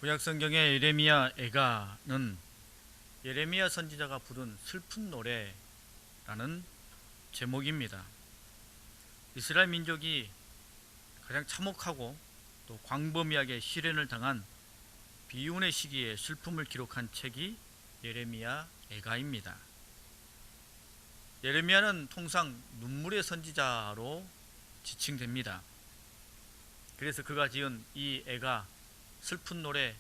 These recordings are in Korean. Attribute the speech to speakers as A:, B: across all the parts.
A: 구약성경의 예레미야 애가는 예레미야 선지자가 부른 슬픈 노래라는 제목입니다. 이스라엘 민족이 가장 참혹하고 또 광범위하게 시련을 당한 비운의 시기에 슬픔을 기록한 책이 예레미야 애가입니다. 예레미야는 통상 눈물의 선지자로 지칭됩니다. 그래서 그가 지은 이 애가 슬픈 노래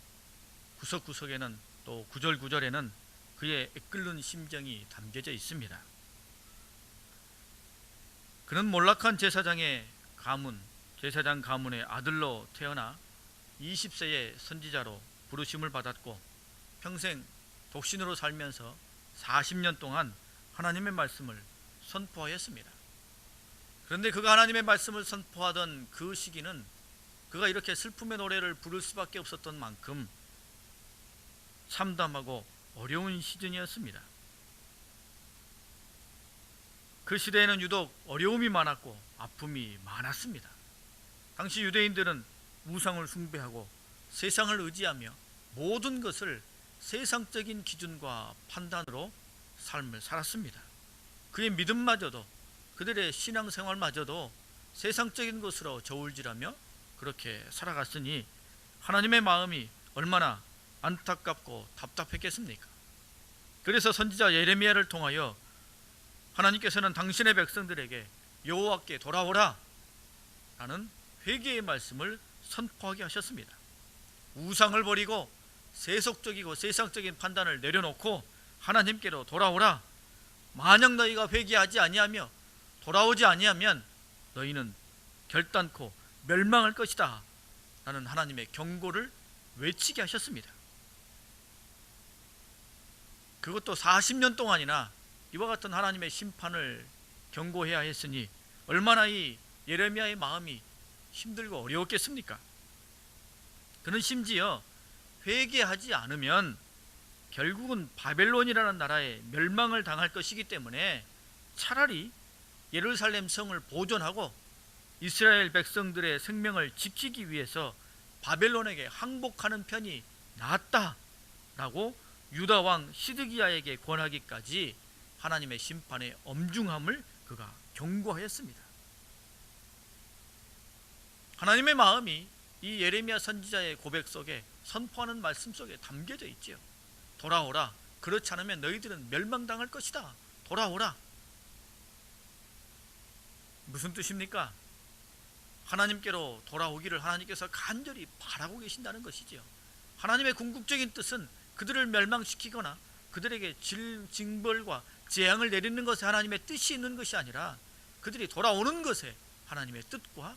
A: 구석구석에는 또 구절구절에는 그의 애끓는 심정이 담겨져 있습니다. 그는 몰락한 제사장의 가문, 제사장 가문의 아들로 태어나 20세의 선지자로 부르심을 받았고 평생 독신으로 살면서 40년 동안 하나님의 말씀을 선포하였습니다. 그런데 그가 하나님의 말씀을 선포하던 그 시기는 그가 이렇게 슬픔의 노래를 부를 수밖에 없었던 만큼 참담하고 어려운 시즌이었습니다. 그 시대에는 유독 어려움이 많았고 아픔이 많았습니다. 당시 유대인들은 우상을 숭배하고 세상을 의지하며 모든 것을 세상적인 기준과 판단으로 삶을 살았습니다. 그의 믿음마저도, 그들의 신앙생활마저도 세상적인 것으로 저울질하며 그렇게 살아갔으니 하나님의 마음이 얼마나 안타깝고 답답했겠습니까? 그래서 선지자 예레미야를 통하여 하나님께서는 당신의 백성들에게 여호와께 돌아오라 라는 회개의 말씀을 선포하게 하셨습니다. 우상을 버리고 세속적이고 세상적인 판단을 내려놓고 하나님께로 돌아오라. 만약 너희가 회개하지 아니하며 돌아오지 아니하면 너희는 결단코 멸망할 것이다 라는 하나님의 경고를 외치게 하셨습니다. 그것도 40년 동안이나 이와 같은 하나님의 심판을 경고해야 했으니 얼마나 이 예레미야의 마음이 힘들고 어려웠겠습니까? 그는 심지어 회개하지 않으면 결국은 바벨론이라는 나라에 멸망을 당할 것이기 때문에 차라리 예루살렘 성을 보존하고 이스라엘 백성들의 생명을 지키기 위해서 바벨론에게 항복하는 편이 낫다라고 유다 왕 시드기야에게 권하기까지 하나님의 심판의 엄중함을 그가 경고하였습니다. 하나님의 마음이 이 예레미야 선지자의 고백 속에 선포하는 말씀 속에 담겨져 있지요. 돌아오라. 그렇지 않으면 너희들은 멸망당할 것이다. 돌아오라. 무슨 뜻입니까? 하나님께로 돌아오기를 하나님께서 간절히 바라고 계신다는 것이지요. 하나님의 궁극적인 뜻은 그들을 멸망시키거나 그들에게 징벌과 재앙을 내리는 것에 하나님의 뜻이 있는 것이 아니라 그들이 돌아오는 것에 하나님의 뜻과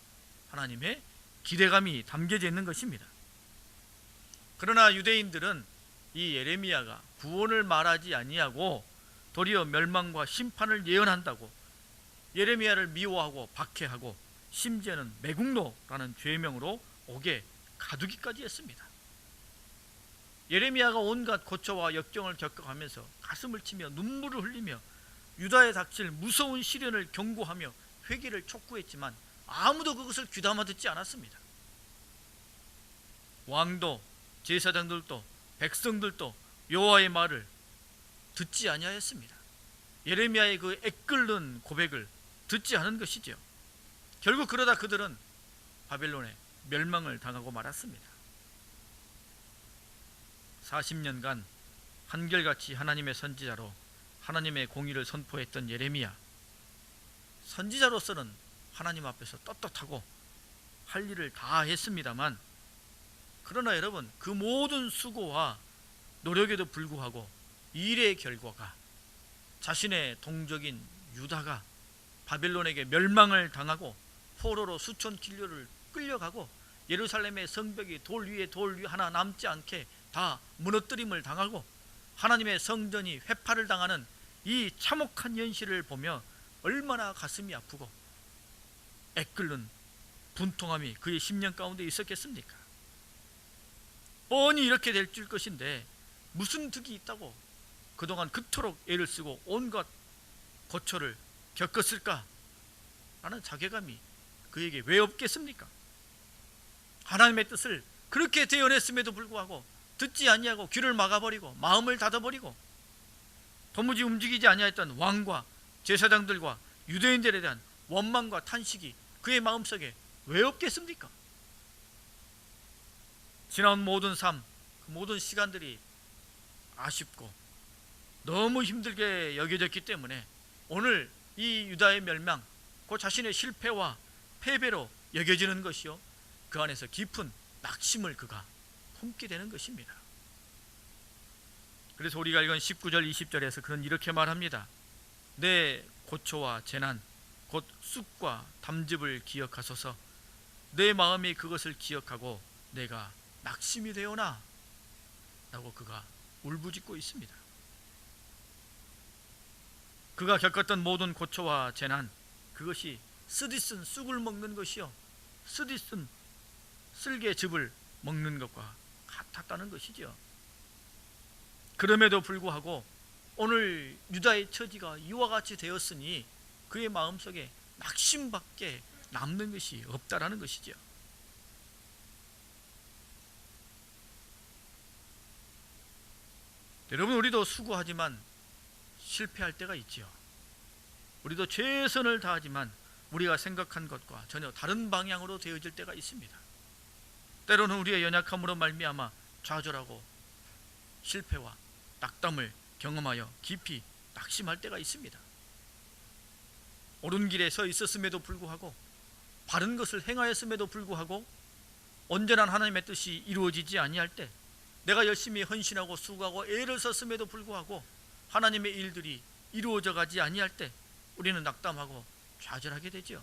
A: 하나님의 기대감이 담겨져 있는 것입니다. 그러나 유대인들은 이 예레미야가 구원을 말하지 아니하고 도리어 멸망과 심판을 예언한다고 예레미야를 미워하고 박해하고 심지어는 매국노라는 죄명으로 옥에 가두기까지 했습니다. 예레미야가 온갖 고초와 역경을 겪어가면서 가슴을 치며 눈물을 흘리며 유다에 닥칠 무서운 시련을 경고하며 회개를 촉구했지만 아무도 그것을 귀담아 듣지 않았습니다. 왕도 제사장들도 백성들도 여호와의 말을 듣지 아니하였습니다. 예레미야의 그 애끓는 고백을 듣지 않은 것이죠. 결국 그러다 그들은 바벨론에 멸망을 당하고 말았습니다. 40년간 한결같이 하나님의 선지자로 하나님의 공의를 선포했던 예레미야, 선지자로서는 하나님 앞에서 떳떳하고 할 일을 다 했습니다만, 그러나 여러분, 그 모든 수고와 노력에도 불구하고 일의 결과가 자신의 동족인 유다가 바벨론에게 멸망을 당하고 포로로 수천 킬로를 끌려가고 예루살렘의 성벽이 돌 위에 하나 남지 않게 다 무너뜨림을 당하고 하나님의 성전이 회파를 당하는 이 참혹한 현실을 보며 얼마나 가슴이 아프고 애끓는 분통함이 그의 심령 가운데 있었겠습니까? 뻔히 이렇게 될 줄 것인데 무슨 득이 있다고 그동안 그토록 애를 쓰고 온갖 고초를 겪었을까? 라는 자괴감이 그에게 왜 없겠습니까? 하나님의 뜻을 그렇게 대언했음에도 불구하고 듣지 아니하고 귀를 막아버리고 마음을 닫아버리고 도무지 움직이지 아니하였던 왕과 제사장들과 유대인들에 대한 원망과 탄식이 그의 마음속에 왜 없겠습니까? 지나온 모든 삶, 그 모든 시간들이 아쉽고 너무 힘들게 여겨졌기 때문에 오늘 이 유다의 멸망, 그 자신의 실패와 패배로 여겨지는 것이요, 그 안에서 깊은 낙심을 그가 품게 되는 것입니다. 그래서 우리가 읽은 19절 20절에서 그는 이렇게 말합니다. 내 고초와 재난 곧 쑥과 담즙을 기억하소서. 내 마음이 그것을 기억하고 내가 낙심이 되오나 라고 그가 울부짖고 있습니다. 그가 겪었던 모든 고초와 재난, 그것이 쓰디쓴 쑥을 먹는 것이요, 쓰디쓴 쓸개즙을 먹는 것과 같았다는 것이죠. 그럼에도 불구하고 오늘 유다의 처지가 이와 같이 되었으니 그의 마음속에 낙심밖에 남는 것이 없다라는 것이죠. 여러분, 우리도 수고하지만 실패할 때가 있지요. 우리도 최선을 다하지만 우리가 생각한 것과 전혀 다른 방향으로 되어질 때가 있습니다. 때로는 우리의 연약함으로 말미암아 좌절하고 실패와 낙담을 경험하여 깊이 낙심할 때가 있습니다. 옳은 길에 서 있었음에도 불구하고, 바른 것을 행하였음에도 불구하고 온전한 하나님의 뜻이 이루어지지 아니할 때, 내가 열심히 헌신하고 수고하고 애를 썼음에도 불구하고 하나님의 일들이 이루어져 가지 아니할 때 우리는 낙담하고 좌절하게 되죠.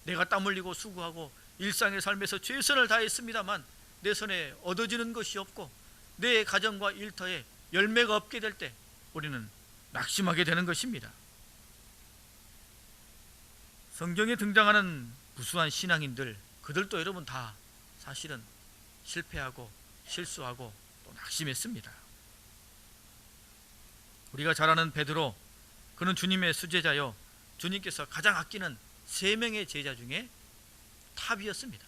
A: 내가 땀 흘리고 수고하고 일상의 삶에서 최선을 다했습니다만 내 손에 얻어지는 것이 없고 내 가정과 일터에 열매가 없게 될 때 우리는 낙심하게 되는 것입니다. 성경에 등장하는 무수한 신앙인들, 그들도 여러분 다 사실은 실패하고 실수하고 또 낙심했습니다. 우리가 잘 아는 베드로, 그는 주님의 수제자요, 주님께서 가장 아끼는 3명의 제자 중에 탑이었습니다.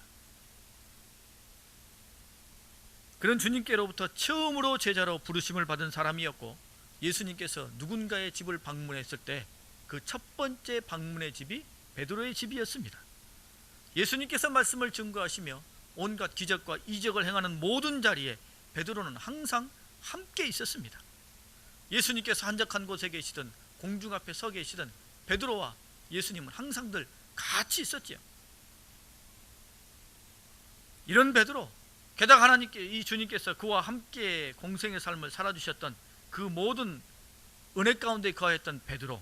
A: 그는 주님께로부터 처음으로 제자로 부르심을 받은 사람이었고, 예수님께서 누군가의 집을 방문했을 때 그 첫 번째 방문의 집이 베드로의 집이었습니다. 예수님께서 말씀을 증거하시며 온갖 기적과 이적을 행하는 모든 자리에 베드로는 항상 함께 있었습니다. 예수님께서 한적한 곳에 계시든 공중 앞에 서 계시든 베드로와 예수님은 항상 늘 같이 있었지요. 이런 베드로, 게다가 하나님께, 이 주님께서 그와 함께 공생의 삶을 살아주셨던 그 모든 은혜 가운데 거했던 베드로,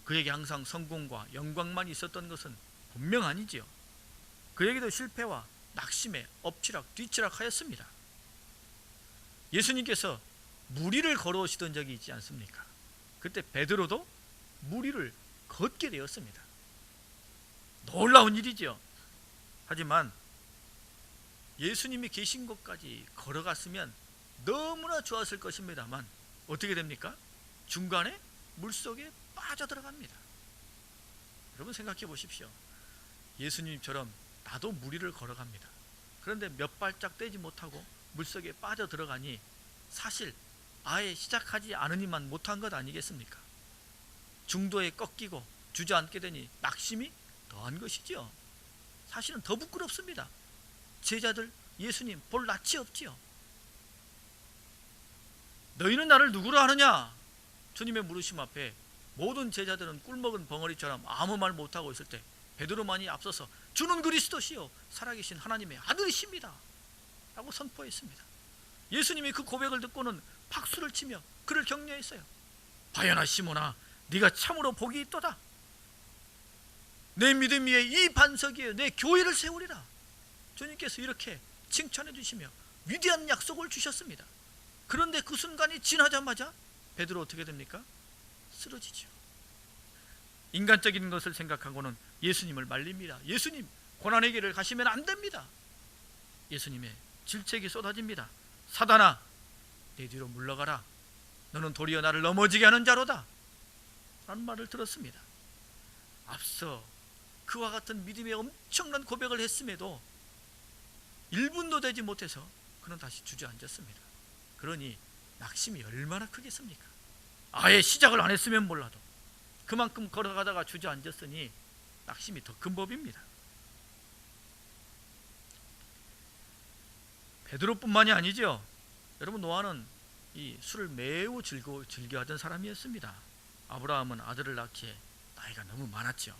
A: 그에게 항상 성공과 영광만 있었던 것은 분명 아니지요. 그에게도 실패와 낙심에 엎치락 뒤치락 하였습니다. 예수님께서 무리를 걸어오시던 적이 있지 않습니까? 그때 베드로도 무리를 걷게 되었습니다. 놀라운 일이죠. 하지만 예수님이 계신 곳까지 걸어갔으면 너무나 좋았을 것입니다만 어떻게 됩니까? 중간에 물속에 빠져들어갑니다. 여러분 생각해 보십시오. 예수님처럼 나도 무리를 걸어갑니다. 그런데 몇 발짝 떼지 못하고 물속에 빠져들어가니 사실 아예 시작하지 않으니만 못한 것 아니겠습니까? 중도에 꺾이고 주저앉게 되니 낙심이 더한 것이지요. 사실은 더 부끄럽습니다. 제자들 예수님 볼 낯이 없지요. 너희는 나를 누구로 하느냐? 주님의 물으심 앞에 모든 제자들은 꿀먹은 벙어리처럼 아무 말 못하고 있을 때 베드로만이 앞서서 주는 그리스도시요 살아계신 하나님의 아들이십니다 라고 선포했습니다. 예수님이 그 고백을 듣고는 박수를 치며 그를 격려했어요. 바야나 시몬아, 네가 참으로 복이 있도다. 내 믿음 위에 이 반석 위에 내 교회를 세우리라. 주님께서 이렇게 칭찬해 주시며 위대한 약속을 주셨습니다. 그런데 그 순간이 지나자마자 베드로 어떻게 됩니까? 쓰러지죠. 인간적인 것을 생각하고는 예수님을 말립니다. 예수님, 고난의 길을 가시면 안 됩니다. 예수님의 질책이 쏟아집니다. 사단아, 내 뒤로 물러가라. 너는 도리어 나를 넘어지게 하는 자로다 라는 말을 들었습니다. 앞서 그와 같은 믿음의 엄청난 고백을 했음에도 1분도 되지 못해서 그는 다시 주저앉았습니다. 그러니 낙심이 얼마나 크겠습니까? 아예 시작을 안 했으면 몰라도 그만큼 걸어가다가 주저앉았으니 낙심이 더 큰 법입니다. 베드로뿐만이 아니죠. 여러분, 노아는 이 술을 매우 즐겨하던 사람이었습니다. 아브라함은 아들을 낳기에 나이가 너무 많았죠.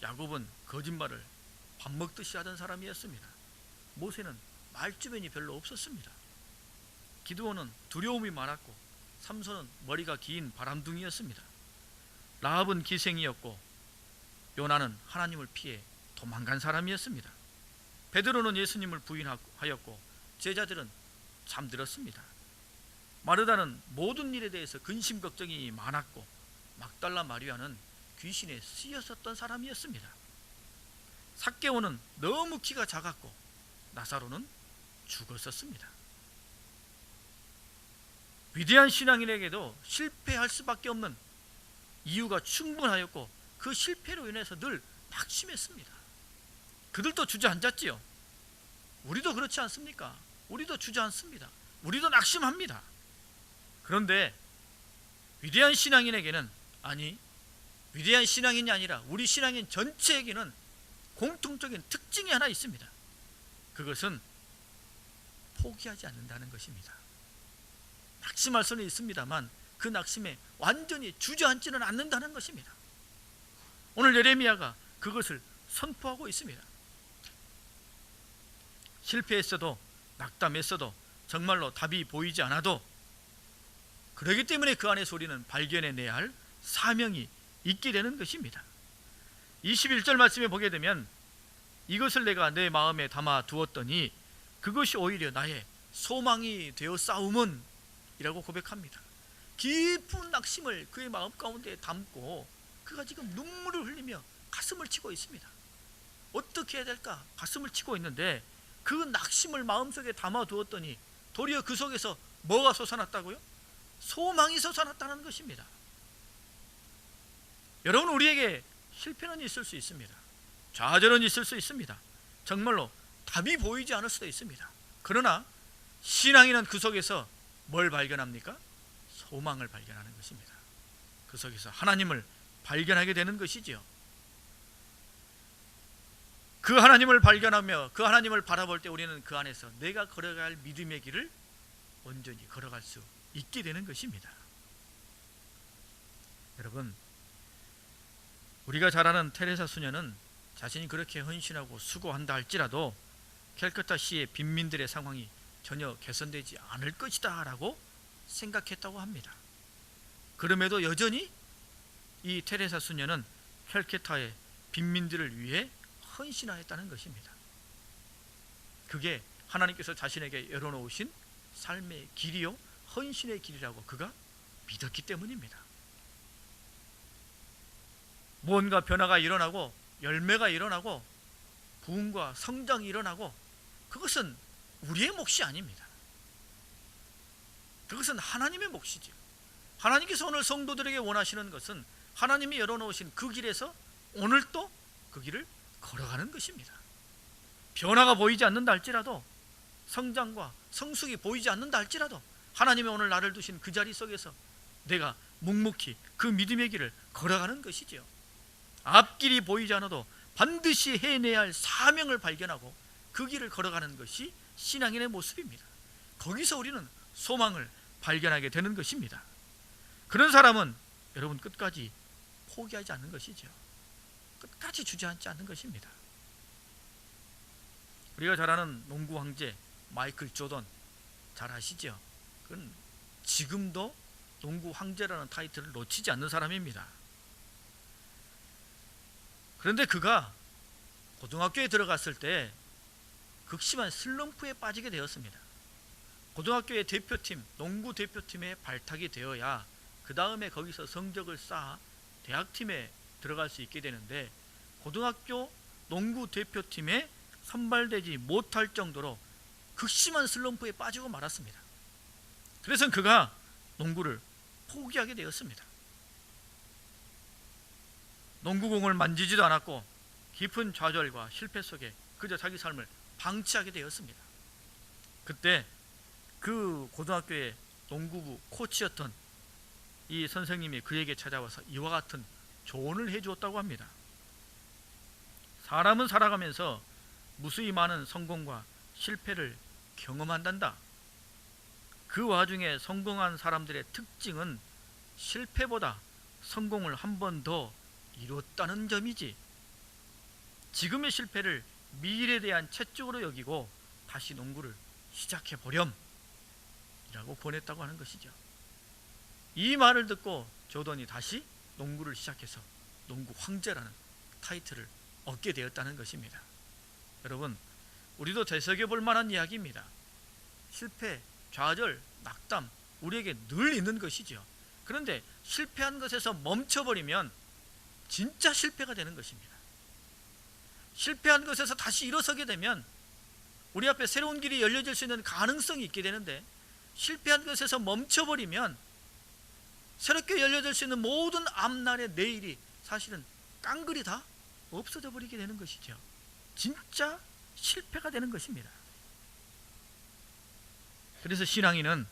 A: 야곱은 거짓말을 밥 먹듯이 하던 사람이었습니다. 모세는 말주변이 별로 없었습니다. 기드온은 두려움이 많았고 삼손은 머리가 긴 바람둥이였습니다. 라합은 기생이었고 요나는 하나님을 피해 도망간 사람이었습니다. 베드로는 예수님을 부인하였고 제자들은 잠들었습니다. 마르다는 모든 일에 대해서 근심 걱정이 많았고 막달라 마리아는 귀신에 쓰였었던 사람이었습니다. 삭개오는 너무 키가 작았고 나사로는 죽었었습니다. 위대한 신앙인에게도 실패할 수밖에 없는 이유가 충분하였고 그 실패로 인해서 늘 낙심했습니다. 그들도 주저앉았지요. 우리도 그렇지 않습니까? 우리도 주저앉습니다. 우리도 낙심합니다. 그런데 위대한 신앙인에게는, 아니 위대한 신앙인이 아니라 우리 신앙인 전체에게는 공통적인 특징이 하나 있습니다. 그것은 포기하지 않는다는 것입니다. 낙심할 수는 있습니다만 그 낙심에 완전히 주저앉지는 않는다는 것입니다. 오늘 예레미야가 그것을 선포하고 있습니다. 실패했어도 낙담했어도 정말로 답이 보이지 않아도 그렇기 때문에 그 안에서 우리는 발견해내야 할 사명이 있게 되는 것입니다. 21절 말씀에 보게 되면 이것을 내가 내 마음에 담아 두었더니 그것이 오히려 나의 소망이 되어 싸움은 이라고 고백합니다. 깊은 낙심을 그의 마음 가운데 담고 그가 지금 눈물을 흘리며 가슴을 치고 있습니다. 어떻게 해야 될까 가슴을 치고 있는데 그 낙심을 마음속에 담아 두었더니 도리어 그 속에서 뭐가 솟아났다고요? 소망이 솟아났다는 것입니다. 여러분, 우리에게 실패는 있을 수 있습니다. 좌절은 있을 수 있습니다. 정말로 답이 보이지 않을 수도 있습니다. 그러나 신앙인은 그 속에서 뭘 발견합니까? 소망을 발견하는 것입니다. 그 속에서 하나님을 발견하게 되는 것이지요. 그 하나님을 발견하며 그 하나님을 바라볼 때 우리는 그 안에서 내가 걸어갈 믿음의 길을 온전히 걸어갈 수 있게 되는 것입니다. 여러분, 우리가 잘 아는 테레사 수녀는 자신이 그렇게 헌신하고 수고한다 할지라도 캘커타 시의 빈민들의 상황이 전혀 개선되지 않을 것이다 라고 생각했다고 합니다. 그럼에도 여전히 이 테레사 수녀는 캘커타의 빈민들을 위해 헌신하였다는 것입니다. 그게 하나님께서 자신에게 열어놓으신 삶의 길이요 헌신의 길이라고 그가 믿었기 때문입니다. 무언가 변화가 일어나고 열매가 일어나고 부흥과 성장이 일어나고 그것은 우리의 몫이 아닙니다. 그것은 하나님의 몫이죠. 하나님께서 오늘 성도들에게 원하시는 것은 하나님이 열어놓으신 그 길에서 오늘 또 그 길을 걸어가는 것입니다. 변화가 보이지 않는다 할지라도 성장과 성숙이 보이지 않는다 할지라도 하나님이 오늘 나를 두신 그 자리 속에서 내가 묵묵히 그 믿음의 길을 걸어가는 것이지요. 앞길이 보이지 않아도 반드시 해내야 할 사명을 발견하고 그 길을 걸어가는 것이 신앙인의 모습입니다. 거기서 우리는 소망을 발견하게 되는 것입니다. 그런 사람은 여러분 끝까지 포기하지 않는 것이죠. 끝까지 주저앉지 않는 것입니다. 우리가 잘 아는 농구 황제 마이클 조던 잘 아시죠? 그건 지금도 농구 황제라는 타이틀을 놓치지 않는 사람입니다. 그런데 그가 고등학교에 들어갔을 때 극심한 슬럼프에 빠지게 되었습니다. 고등학교의 대표팀, 농구 대표팀에 발탁이 되어야 그 다음에 거기서 성적을 쌓아 대학팀에 들어갈 수 있게 되는데 고등학교 농구 대표팀에 선발되지 못할 정도로 극심한 슬럼프에 빠지고 말았습니다. 그래서 그가 농구를 포기하게 되었습니다. 농구공을 만지지도 않았고 깊은 좌절과 실패 속에 그저 자기 삶을 방치하게 되었습니다. 그때 그 고등학교의 농구부 코치였던 이 선생님이 그에게 찾아와서 이와 같은 조언을 해주었다고 합니다. 사람은 살아가면서 무수히 많은 성공과 실패를 경험한단다. 그 와중에 성공한 사람들의 특징은 실패보다 성공을 한 번 더 이뤘다는 점이지. 지금의 실패를 미래에 대한 채찍으로 여기고 다시 농구를 시작해 보렴 이라고 보냈다고 하는 것이죠. 이 말을 듣고 조던이 다시 농구를 시작해서 농구 황제라는 타이틀을 얻게 되었다는 것입니다. 여러분, 우리도 되새겨볼 만한 이야기입니다. 실패, 좌절, 낙담 우리에게 늘 있는 것이죠. 그런데 실패한 것에서 멈춰버리면 진짜 실패가 되는 것입니다. 실패한 것에서 다시 일어서게 되면 우리 앞에 새로운 길이 열려질 수 있는 가능성이 있게 되는데, 실패한 것에서 멈춰버리면 새롭게 열려질 수 있는 모든 앞날의 내일이 사실은 깡그리 다 없어져 버리게 되는 것이죠. 진짜 실패가 되는 것입니다. 그래서 신앙인은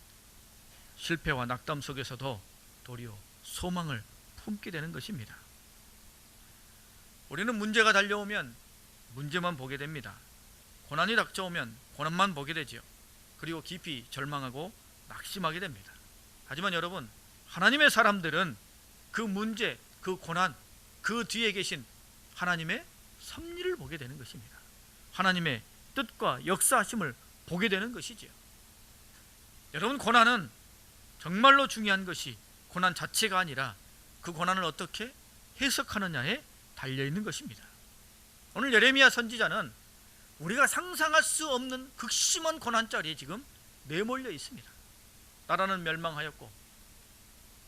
A: 실패와 낙담 속에서도 도리어 소망을 품게 되는 것입니다. 우리는 문제가 달려오면 문제만 보게 됩니다. 고난이 닥쳐오면 고난만 보게 되죠. 그리고 깊이 절망하고 낙심하게 됩니다. 하지만 여러분, 하나님의 사람들은 그 문제, 그 고난, 그 뒤에 계신 하나님의 섭리를 보게 되는 것입니다. 하나님의 뜻과 역사하심을 보게 되는 것이죠. 여러분, 고난은 정말로 중요한 것이 고난 자체가 아니라 그 고난을 어떻게 해석하느냐에 달려있는 것입니다. 오늘 예레미야 선지자는 우리가 상상할 수 없는 극심한 고난자리에 지금 내몰려 있습니다. 나라는 멸망하였고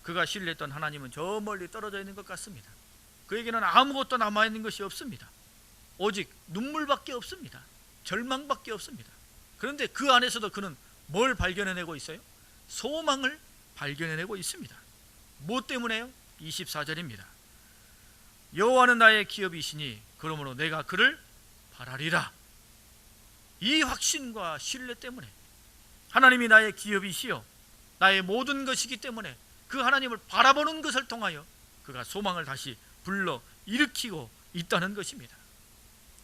A: 그가 신뢰했던 하나님은 저 멀리 떨어져 있는 것 같습니다. 그에게는 아무것도 남아있는 것이 없습니다. 오직 눈물밖에 없습니다. 절망밖에 없습니다. 그런데 그 안에서도 그는 뭘 발견해내고 있어요? 소망을 발견해내고 있습니다. 무엇 때문에요? 24절입니다. 여호와는 나의 기업이시니 그러므로 내가 그를 바라리라. 이 확신과 신뢰 때문에, 하나님이 나의 기업이시요 나의 모든 것이기 때문에 그 하나님을 바라보는 것을 통하여 그가 소망을 다시 불러 일으키고 있다는 것입니다.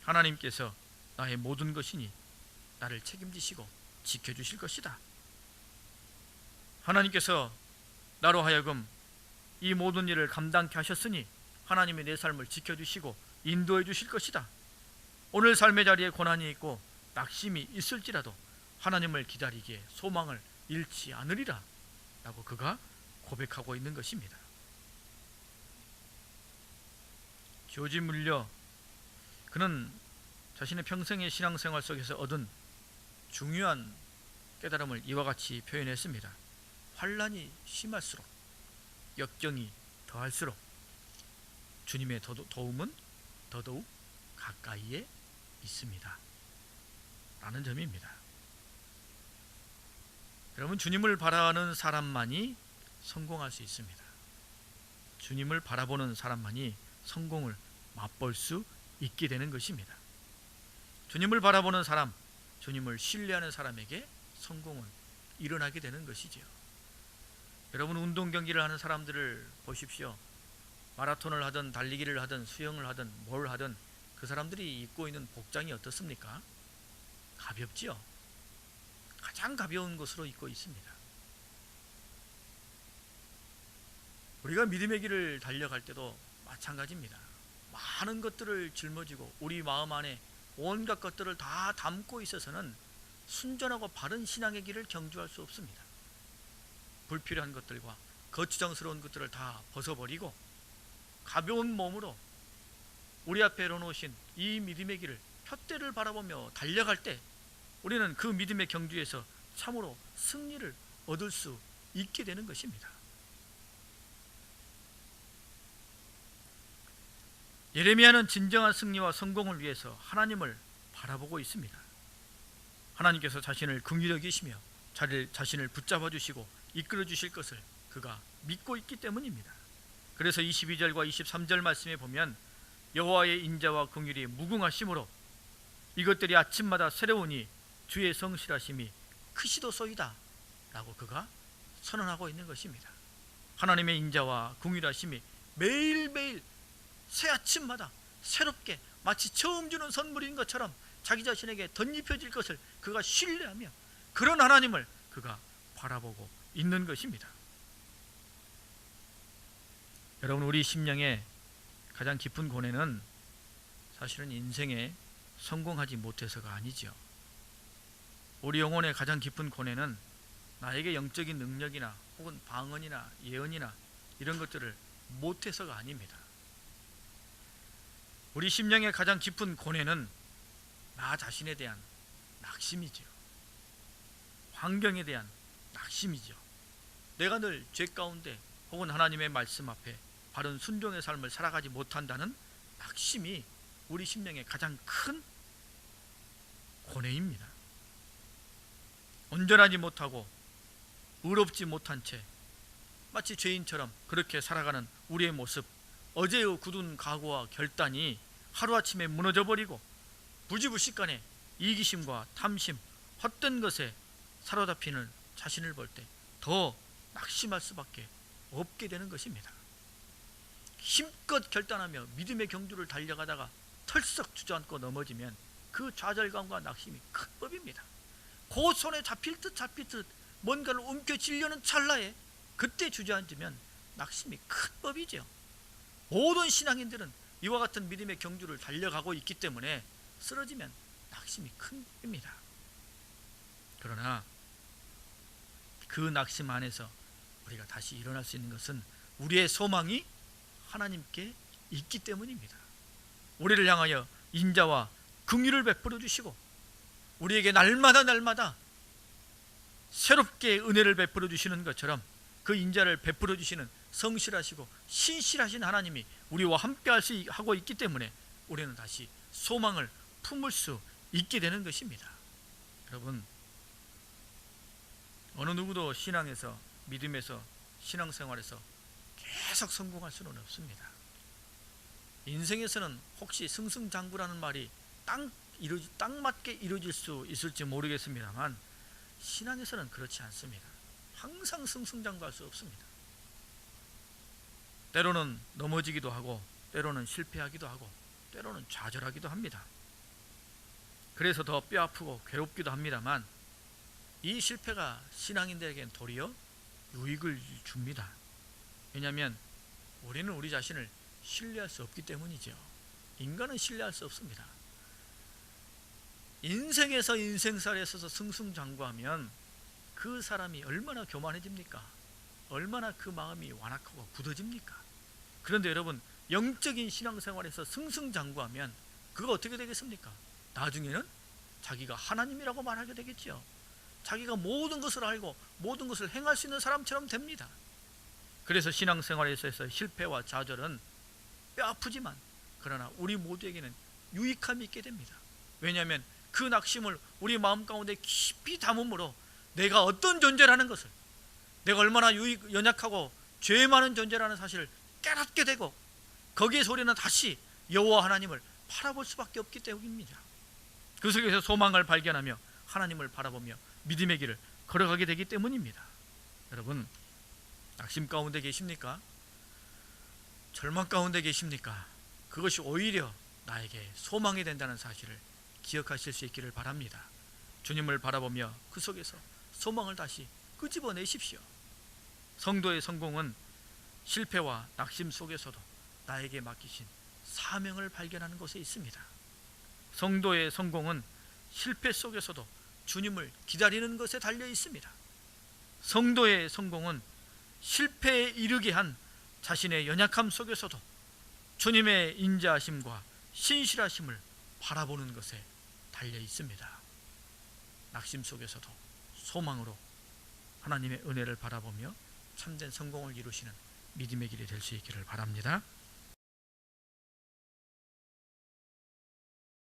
A: 하나님께서 나의 모든 것이니 나를 책임지시고 지켜주실 것이다. 하나님께서 나로 하여금 이 모든 일을 감당케 하셨으니 하나님이 내 삶을 지켜주시고 인도해 주실 것이다. 오늘 삶의 자리에 고난이 있고 낙심이 있을지라도 하나님을 기다리기에 소망을 잃지 않으리라 라고 그가 고백하고 있는 것입니다. 조지 물려, 그는 자신의 평생의 신앙생활 속에서 얻은 중요한 깨달음을 이와 같이 표현했습니다. 환난이 심할수록, 역경이 더할수록 주님의 도움은 더더욱 가까이에 있습니다 라는 점입니다. 여러분, 주님을 바라는 사람만이 성공할 수 있습니다. 주님을 바라보는 사람만이 성공을 맛볼 수 있게 되는 것입니다. 주님을 바라보는 사람, 주님을 신뢰하는 사람에게 성공은 일어나게 되는 것이지요. 여러분, 운동 경기를 하는 사람들을 보십시오. 마라톤을 하든 달리기를 하든 수영을 하든 뭘 하든 그 사람들이 입고 있는 복장이 어떻습니까? 가볍지요. 가장 가벼운 것으로 입고 있습니다. 우리가 믿음의 길을 달려갈 때도 마찬가지입니다. 많은 것들을 짊어지고 우리 마음 안에 온갖 것들을 다 담고 있어서는 순전하고 바른 신앙의 길을 경주할 수 없습니다. 불필요한 것들과 거추장스러운 것들을 다 벗어버리고 가벼운 몸으로 우리 앞에 놓으신 이 믿음의 길을, 푯대를 바라보며 달려갈 때 우리는 그 믿음의 경주에서 참으로 승리를 얻을 수 있게 되는 것입니다. 예레미야는 진정한 승리와 성공을 위해서 하나님을 바라보고 있습니다. 하나님께서 자신을 긍휼히 여기시며 자신을 붙잡아 주시고 이끌어 주실 것을 그가 믿고 있기 때문입니다. 그래서 22절과 23절 말씀에 보면 여호와의 인자와 긍휼이 무궁하심으로 이것들이 아침마다 새로우니 주의 성실하심이 크시도소이다 라고 그가 선언하고 있는 것입니다. 하나님의 인자와 긍휼하심이 매일매일 새 아침마다 새롭게 마치 처음 주는 선물인 것처럼 자기 자신에게 덧입혀질 것을 그가 신뢰하며 그런 하나님을 그가 바라보고 있는 것입니다. 여러분, 우리 심령의 가장 깊은 고뇌는 사실은 인생에 성공하지 못해서가 아니죠. 우리 영혼의 가장 깊은 고뇌는 나에게 영적인 능력이나 혹은 방언이나 예언이나 이런 것들을 못해서가 아닙니다. 우리 심령의 가장 깊은 고뇌는 나 자신에 대한 낙심이죠. 환경에 대한 낙심이죠. 내가 늘 죄 가운데 혹은 하나님의 말씀 앞에 바른 순종의 삶을 살아가지 못한다는 낙심이 우리 심령의 가장 큰 고뇌입니다. 온전하지 못하고 의롭지 못한 채 마치 죄인처럼 그렇게 살아가는 우리의 모습, 어제의 굳은 각오와 결단이 하루아침에 무너져버리고 부지불식간에 이기심과 탐심, 헛된 것에 사로잡히는 자신을 볼 때 더 낙심할 수밖에 없게 되는 것입니다. 힘껏 결단하며 믿음의 경주를 달려가다가 털썩 주저앉고 넘어지면 그 좌절감과 낙심이 큰 법입니다. 그 손에 잡힐 듯 뭔가를 움켜쥐려는 찰나에 그때 주저앉으면 낙심이 큰 법이죠. 모든 신앙인들은 이와 같은 믿음의 경주를 달려가고 있기 때문에 쓰러지면 낙심이 큰 법입니다. 그러나 그 낙심 안에서 우리가 다시 일어날 수 있는 것은 우리의 소망이 하나님께 있기 때문입니다. 우리를 향하여 인자와 긍휼을 베풀어 주시고 우리에게 날마다 새롭게 은혜를 베풀어 주시는 것처럼 그 인자를 베풀어 주시는 성실하시고 신실하신 하나님이 우리와 함께 하고 있기 때문에 우리는 다시 소망을 품을 수 있게 되는 것입니다. 여러분, 어느 누구도 신앙에서, 믿음에서, 신앙생활에서 계속 성공할 수는 없습니다. 인생에서는 혹시 승승장구라는 말이 딱 맞게 이루어질 수 있을지 모르겠습니다만 신앙에서는 그렇지 않습니다. 항상 승승장구할 수 없습니다. 때로는 넘어지기도 하고 때로는 실패하기도 하고 때로는 좌절하기도 합니다. 그래서 더 뼈아프고 괴롭기도 합니다만 이 실패가 신앙인들에게는 도리어 유익을 줍니다. 왜냐하면 우리는 우리 자신을 신뢰할 수 없기 때문이죠. 인간은 신뢰할 수 없습니다. 인생에서 인생살에 있어서 승승장구하면 그 사람이 얼마나 교만해집니까? 얼마나 그 마음이 완악하고 굳어집니까? 그런데 여러분, 영적인 신앙생활에서 승승장구하면 그거 어떻게 되겠습니까? 나중에는 자기가 하나님이라고 말하게 되겠죠. 자기가 모든 것을 알고 모든 것을 행할 수 있는 사람처럼 됩니다. 그래서 신앙생활에서 실패와 좌절은 뼈아프지만 그러나 우리 모두에게는 유익함이 있게 됩니다. 왜냐하면 그 낙심을 우리 마음 가운데 깊이 담음으로 내가 어떤 존재라는 것을, 내가 얼마나 연약하고 죄 많은 존재라는 사실을 깨닫게 되고 거기에서 우리는 다시 여호와 하나님을 바라볼 수밖에 없기 때문입니다. 그 속에서 소망을 발견하며 하나님을 바라보며 믿음의 길을 걸어가게 되기 때문입니다. 여러분, 낙심 가운데 계십니까? 절망 가운데 계십니까? 그것이 오히려 나에게 소망이 된다는 사실을 기억하실 수 있기를 바랍니다. 주님을 바라보며 그 속에서 소망을 다시 끄집어내십시오. 성도의 성공은 실패와 낙심 속에서도 나에게 맡기신 사명을 발견하는 곳에 있습니다. 성도의 성공은 실패 속에서도 주님을 기다리는 것에 달려 있습니다. 성도의 성공은 실패에 이르게 한 자신의 연약함 속에서도 주님의 인자하심과 신실하심을 바라보는 것에 달려 있습니다. 낙심 속에서도 소망으로 하나님의 은혜를 바라보며 참된 성공을 이루시는 믿음의 길이 될 수 있기를 바랍니다.